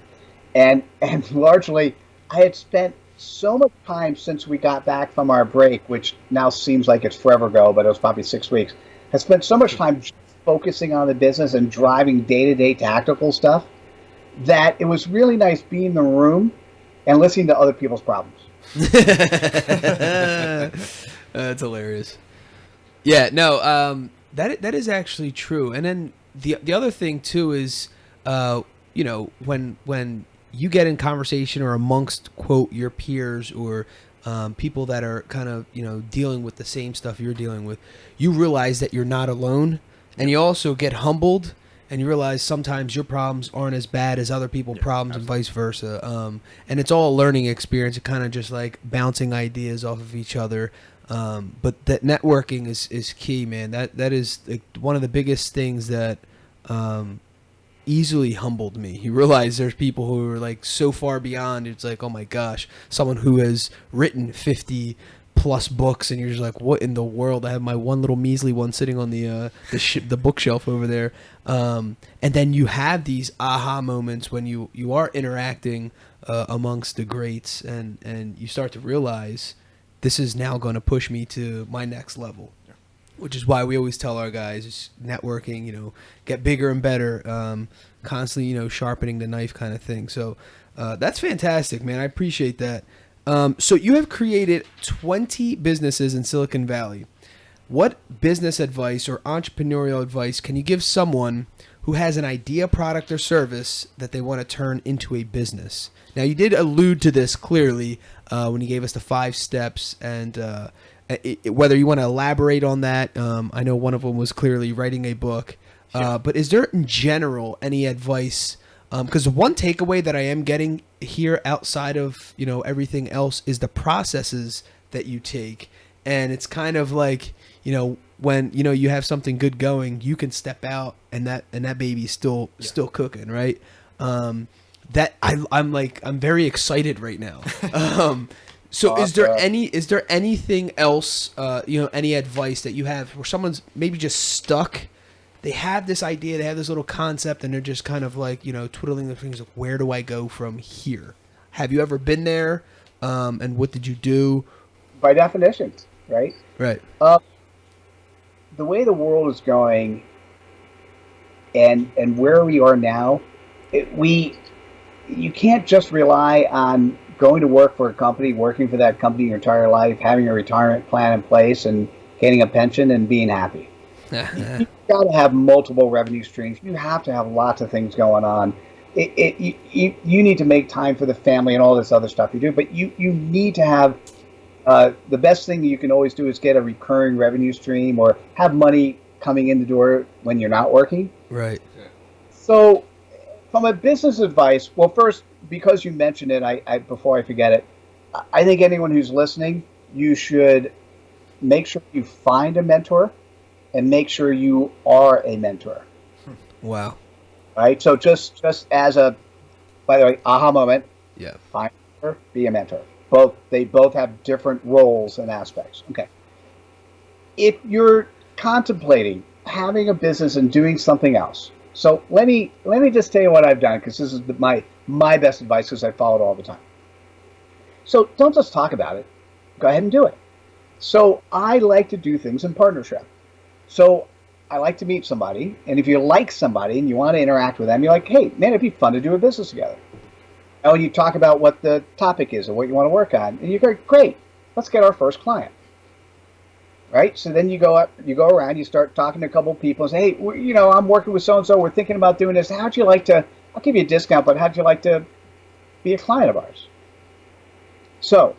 And largely, I had spent so much time since we got back from our break, which now seems like it's forever ago, but it was probably 6 weeks. I spent so much time focusing on the business and driving day-to-day tactical stuff that it was really nice being in the room and listening to other people's problems. That's hilarious. Yeah, no, that is actually true. And then the other thing too is, when you get in conversation or amongst, quote, your peers or people that are kind of, dealing with the same stuff you're dealing with, you realize that you're not alone, and you also get humbled, and you realize sometimes your problems aren't as bad as other people's problems, absolutely, and vice versa. And it's all a learning experience, kind of just like bouncing ideas off of each other. But that networking is key, man. That is like one of the biggest things that easily humbled me. You realize there's people who are like so far beyond. It's like, oh my gosh, someone who has written 50 plus books, and you're just like, what in the world? I have my one little measly one sitting on the bookshelf over there. And then you have these aha moments when you are interacting amongst the greats, and you start to realize this is now going to push me to my next level. Which is why we always tell our guys, just networking, get bigger and better, constantly, sharpening the knife kind of thing. So that's fantastic, man. I appreciate that. So you have created 20 businesses in Silicon Valley. What business advice or entrepreneurial advice can you give someone who has an idea, product, or service that they want to turn into a business? Now, you did allude to this clearly when you gave us the 5 steps, and whether you want to elaborate on that. I know one of them was clearly writing a book. But is there in general any advice? Because one takeaway that I am getting here outside of, everything else is the processes that you take. And it's kind of like, when, you have something good going, you can step out and that baby's still cooking, right? I'm very excited right now. So is there anything else, any advice that you have where someone's maybe just stuck? They have this idea, they have this little concept, and they're just kind of like, twiddling their fingers, like, where do I go from here? Have you ever been there? And what did you do? By definition, right? Right. The way the world is going and where we are now, you can't just rely on going to work for a company, working for that company your entire life, having a retirement plan in place, and getting a pension and being happy. You've got to have multiple revenue streams. You have to have lots of things going on. You need to make time for the family and all this other stuff you do, but you need to have the best thing you can always do is get a recurring revenue stream or have money coming in the door when you're not working. Right. So from a business advice, well, first, because you mentioned it, I before I forget it, I think anyone who's listening, you should make sure you find a mentor and make sure you are a mentor. Wow. Right? So just as a, by the way, aha moment. Yeah. Find a mentor, be a mentor. They both have different roles and aspects. Okay. If you're contemplating having a business and doing something else, so let me just tell you what I've done, because this is my best advice, because I follow it all the time. So don't just talk about it. Go ahead and do it. So I like to do things in partnership. So I like to meet somebody, and if you like somebody and you want to interact with them, you're like, hey, man, it'd be fun to do a business together. And you talk about what the topic is and what you want to work on, and you go, great, let's get our first client. Right? So then you go around, you start talking to a couple of people and say, hey, I'm working with so-and-so, we're thinking about doing this. How'd you like to, I'll give you a discount, but how'd you like to be a client of ours? So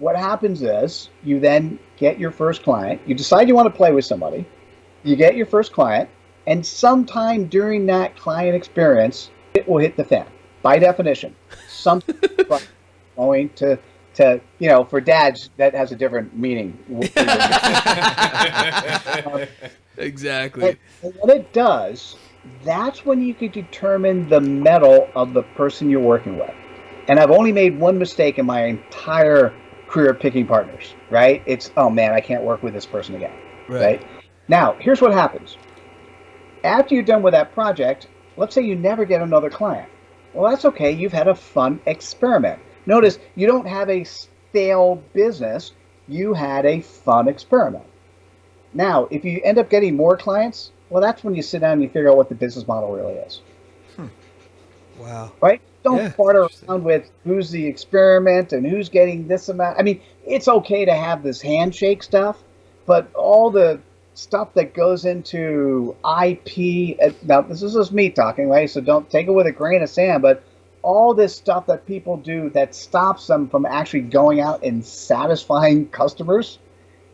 what happens is you then get your first client, you decide you want to play with somebody, you get your first client, and sometime during that client experience, it will hit the fan. By definition, something going to for dads, that has a different meaning. Exactly. And when it does, that's when you can determine the mettle of the person you're working with. And I've only made one mistake in my entire career picking partners, right? It's, oh man, I can't work with this person again, right? Now, here's what happens. After you're done with that project, let's say you never get another client. Well, that's okay. You've had a fun experiment. Notice, you don't have a stale business. You had a fun experiment. Now, if you end up getting more clients, well, that's when you sit down and you figure out what the business model really is. Wow. Right? Don't barter around with who's the experiment and who's getting this amount. I mean, it's okay to have this handshake stuff, but all the stuff that goes into IP, now this is just me talking, right? So don't take it with a grain of sand, but all this stuff that people do that stops them from actually going out and satisfying customers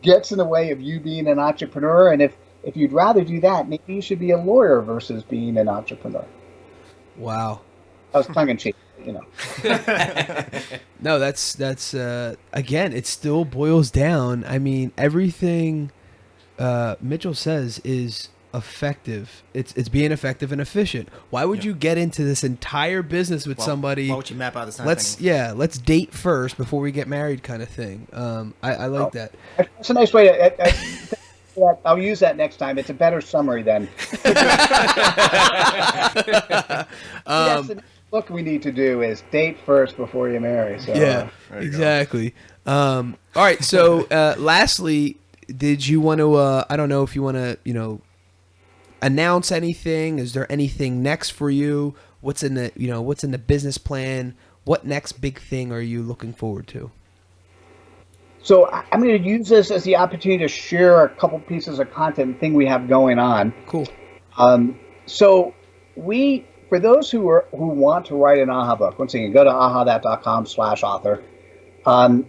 gets in the way of you being an entrepreneur. And if you'd rather do that, maybe you should be a lawyer versus being an entrepreneur. Wow. I was tongue in cheek. you know. No, that's again, it still boils down. I mean, everything Mitchell says is effective. It's being effective and efficient. Why would you get into this entire business with somebody? Why would you map out the Let's date first before we get married, kind of thing. I like that. That's a nice way to. I'll use that next time. It's a better summary then. That's the book we need to do is date first before you marry. So, yeah, exactly. All right. So, lastly, did you want to? I don't know if you want to, announce anything. Is there anything next for you? What's in the business plan? What next big thing are you looking forward to? So I'm going to use this as the opportunity to share a couple pieces of content thing we have going on. Cool. So for those who want to write an AHA book, once again, go to ahathat.com/author.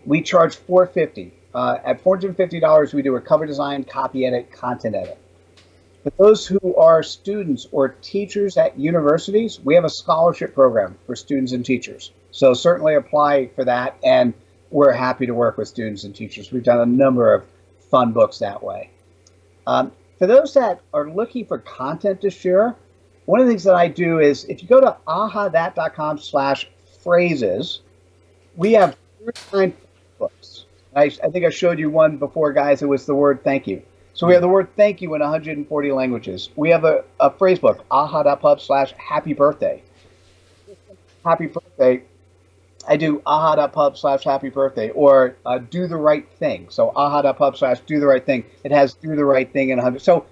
We charge $450. At $450, we do a cover design, copy edit, content edit. For those who are students or teachers at universities, we have a scholarship program for students and teachers. So certainly apply for that, and we're happy to work with students and teachers. We've done a number of fun books that way. For those that are looking for content to share, one of the things that I do is if you go to ahathat.com/phrases, we have 39 books. I think I showed you one before, guys. It was the word thank you. So we have the word thank you in 140 languages. We have a phrase book, aha.pub/happy birthday. Happy birthday. I do aha.pub/happy birthday or do the right thing. So aha.pub/do the right thing. It has do the right thing in 100. So,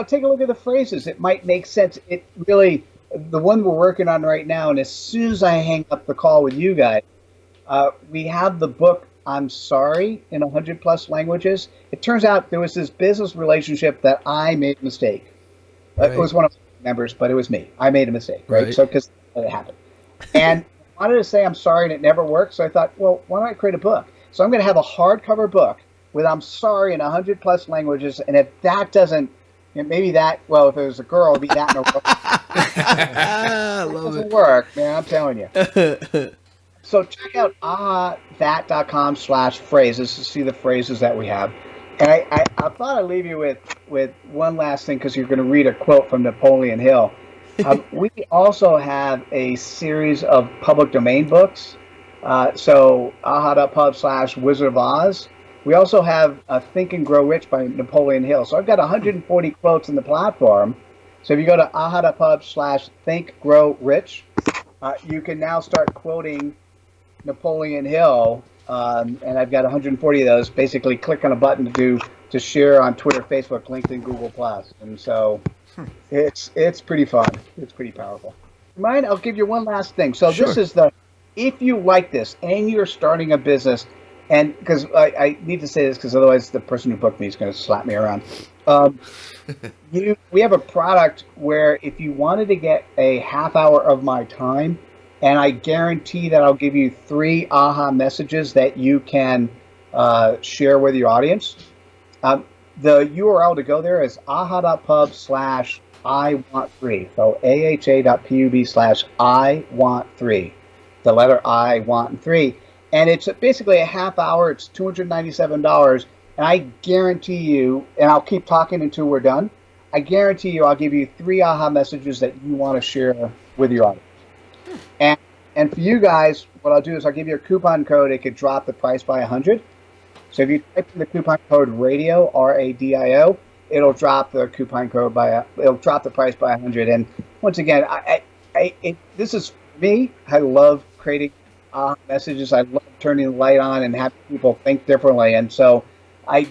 take a look at the phrases. It might make sense. It really, the one we're working on right now, and as soon as I hang up the call with you guys, we have the book I'm Sorry in 100 plus languages. It turns out there was this business relationship that I made a mistake. Right. It was one of my members, but it was me. I made a mistake, right? So because it happened. And I wanted to say I'm sorry and it never worked. So I thought, well, why don't I create a book? So I'm going to have a hardcover book with I'm sorry in 100 plus languages. And if that doesn't, maybe that, well, if it was a girl, it'd be that in a row. I love it. Doesn't work, man. I'm telling you. So check out ahathat.com/phrases to see the phrases that we have. And I thought I'd leave you with one last thing because you're going to read a quote from Napoleon Hill. We also have a series of public domain books. So aha.pub/Wizard of Oz. We also have Think and Grow Rich by Napoleon Hill. So I've got 140 quotes in the platform. So if you go to aha.pub/Think Grow Rich, you can now start quoting Napoleon Hill, and I've got 140 of those. Basically, click on a button to share on Twitter, Facebook, LinkedIn, Google+. And so it's pretty fun. It's pretty powerful. Mind? I'll give you one last thing. So This is if you like this and you're starting a business, and because I need to say this because otherwise the person who booked me is going to slap me around. We have a product where if you wanted to get a half hour of my time, and I guarantee that I'll give you 3 AHA messages that you can share with your audience. The URL to go there is aha.pub/I-want-3. So aha.pub/I-want-3. The letter I want and 3. And it's basically a half hour. It's $297. And I guarantee you, and I'll keep talking until we're done, I guarantee you I'll give you 3 AHA messages that you want to share with your audience. And for you guys, what I'll do is I'll give you a coupon code. It could drop the price by 100. So if you type in the coupon code radio, RADIO, it'll drop the coupon code it'll drop the price by 100. And once again, this is me. I love creating messages. I love turning the light on and having people think differently. And so I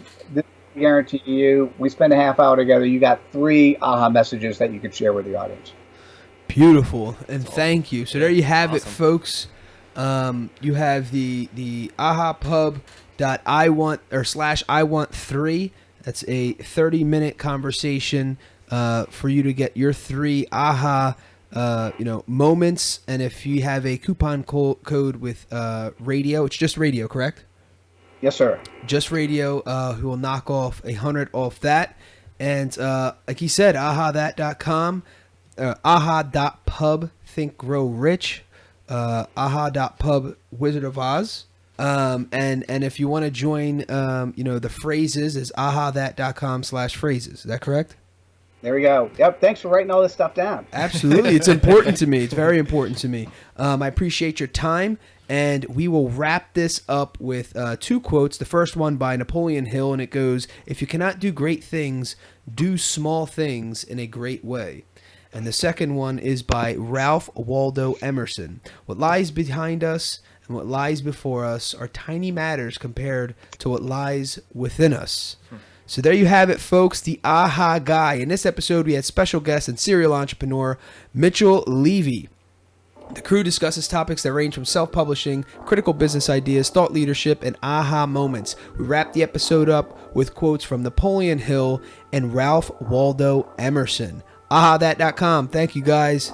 guarantee you, we spend a half hour together. You got 3 AHA messages that you can share with the audience. Beautiful, and thank you. So there you have it, folks. You have the ahapub.I-want/I-want3. That's a 30-minute conversation for you to get your 3 AHA moments. And if you have a coupon code with radio, it's just radio, correct? Yes, sir. Just radio. Who will knock off 100 off that. And like he said, ahathat.com. aha.pub, Think Grow Rich. aha.pub Wizard of Oz. And if you want to join, the phrases is ahathat.com/phrases. Is that correct? There we go. Yep. Thanks for writing all this stuff down. Absolutely. It's important to me. It's very important to me. I appreciate your time. And we will wrap this up with 2 quotes. The first one by Napoleon Hill, and it goes, "If you cannot do great things, do small things in a great way." And the second one is by Ralph Waldo Emerson. "What lies behind us and what lies before us are tiny matters compared to what lies within us." So there you have it, folks, the AHA Guy. In this episode, we had special guest and serial entrepreneur Mitchell Levy. The crew discusses topics that range from self-publishing, critical business ideas, thought leadership, and aha moments. We wrap the episode up with quotes from Napoleon Hill and Ralph Waldo Emerson. ahathat.com. Thank you, guys.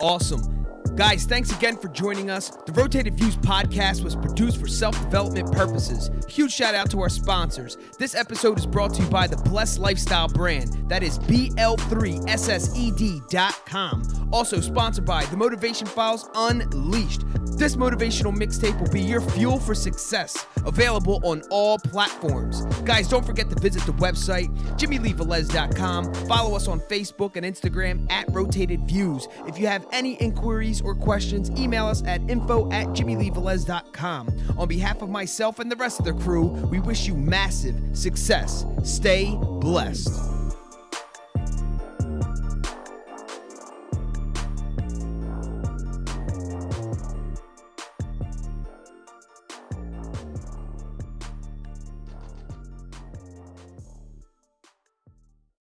Awesome. Guys, thanks again for joining us. The Rotated Views podcast was produced for self-development purposes. Huge shout out to our sponsors. This episode is brought to you by the Blessed Lifestyle brand. That is BL3SSED.com. Also sponsored by The Motivation Files Unleashed. This motivational mixtape will be your fuel for success. Available on all platforms. Guys, don't forget to visit the website, JimmyLeeVelez.com. Follow us on Facebook and Instagram at Rotated Views. If you have any inquiries or questions, email us at info@JimmyLeeVelez.com. On behalf of myself and the rest of the crew, we wish you massive success. Stay blessed.